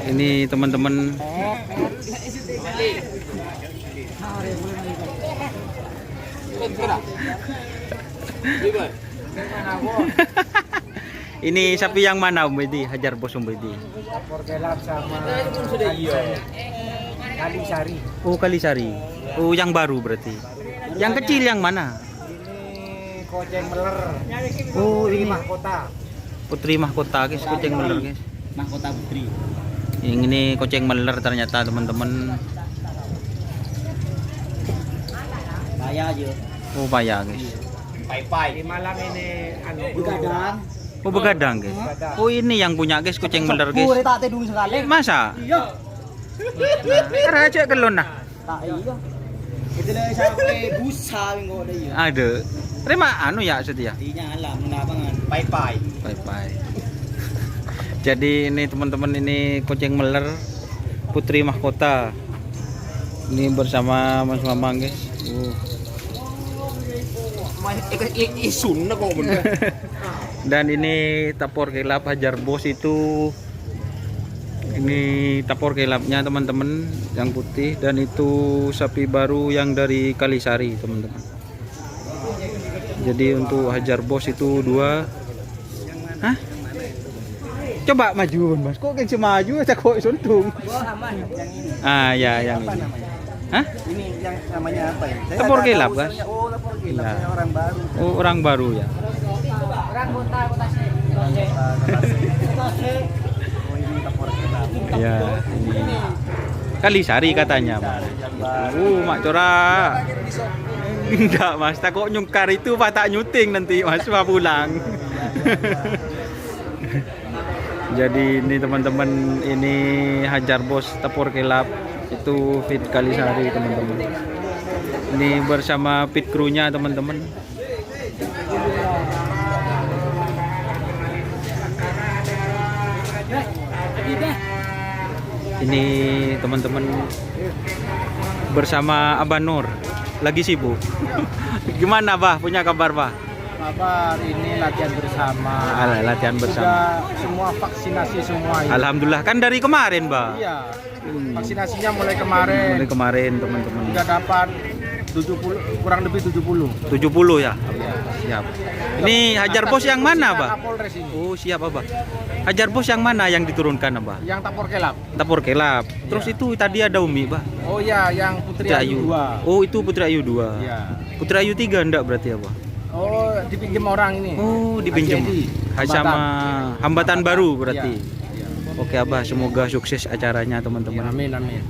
Ini teman-teman. Ini sapi yang mana Om Bedi? Hajar Bos Om Bedi. Tapor kelap sama Kalisari. Oh Kalisari. Oh yang baru berarti. Yang kecil yang mana? Ini Koceng Meler. Oh Putri ini Mahkota. Putri Mahkota guys, Koceng Meler guys. Mahkota Putri. Yang ini Koceng Meler ternyata teman-teman. Bayar aja. Oh bayar guys. Pai-pai. Di malam ini Begadang. Oh begadang guys. Oh ini yang punya guys Koceng Meler guys. Boleh tak dulu sekali. Masa? Iya. Raja kelon nah. Tak iya. Itu lah sampai busa minggu ada ya. Ada. Terima anu ya setia. Iya alam lapangan. Pai-pai. Bye. Jadi ini teman-teman ini Koceng Meler Putri Mahkota. Ini bersama Mas Mamang guys. Isun na kok bener. Dan ini Tapor Kelap Hajar Bos itu. Ini Tapor Kelapnya teman-teman yang putih, dan itu sapi baru yang dari Kalisari teman-teman. Jadi untuk Hajar Bos itu 2. Hah? Coba maju Mas. Kok kayak maju saya kok suntung. Aman yang ini. Ah ya yang Apa ini. namanya? Hah? Ini yang namanya apa ya? Saya Tapor nggak Kelap, tahu Gas? soalnya. Oh, Tapor Kelap, Ya. saya orang baru. Oh orang baru ya. Orang kota Oh, ini Tapor Kelap. Ya ini Kalisari katanya Mas. Mak Cora. Enggak Mas, tak kok nyungkar itu Pak tak nyuting nanti Mas Pak pulang. Jadi ini teman-teman, ini Hajar Bos Tapor Kelap itu Fit Kalisari teman-teman. Ini bersama pit krunya teman-teman. Ini teman-teman bersama Abah Nur. Lagi sibuk. Gimana Bah? Punya kabar Bah? Kabar ini latihan bersama. Alah, latihan bersama. Sudah semua vaksinasi semua. Ya. Alhamdulillah kan dari kemarin Bah. Iya. Vaksinasinya mulai kemarin. Mulai kemarin teman-teman. Sudah dapat 70, kurang lebih 70. 70 ya? Iya. Siap. Ini Hajar Bos yang mana Bah? Kapolres ini. Oh siap Abah. Hajar Bos yang mana yang diturunkan Abah? Yang Tapor Kelap. Tapor Kelap. Terus Iya. itu tadi ada Umi Bah. Oh iya, yang Putri Ayu 2. Oh itu Putri Ayu 2. Iya. Putri Ayu 3 enggak berarti Abah? Oh, dipinjam orang ini. Oh dipinjam. HCD. Sama hambatan baru berarti. Iya. Oke Abah, semoga sukses acaranya teman-teman. Amin amin.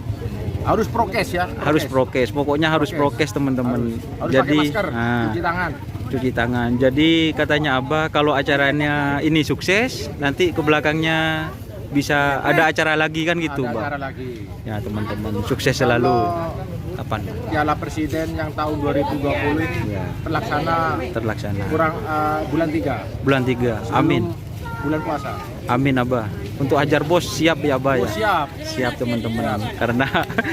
Harus prokes ya. Harus prokes, pokoknya harus prokes teman-teman. Harus Jadi pakai masker, cuci tangan. cuci tangan. Jadi katanya Abah kalau acaranya ini sukses, nanti ke belakangnya bisa ada acara lagi kan gitu, Ada Bang. acara lagi. Ya teman-teman, sukses selalu. Kapan? Piala Presiden yang tahun 2020 ini Ya, terlaksana terlaksana. bulan 3. Bulan 3. Amin. Bulan puasa. Amin Abah. Untuk Hajar Bos siap ya Abah Oh, ya. siap. Siap teman-teman. Karena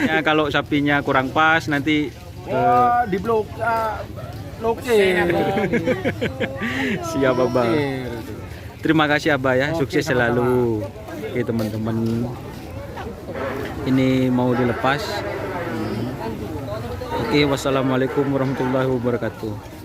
ya, kalau sapinya kurang pas nanti Wah, di blok blokir. siap Abah. Blokir. Terima kasih Abah ya, Oke, sukses sama-sama. selalu. Oke teman-teman, ini mau dilepas. Oke, wassalamualaikum warahmatullahi wabarakatuh.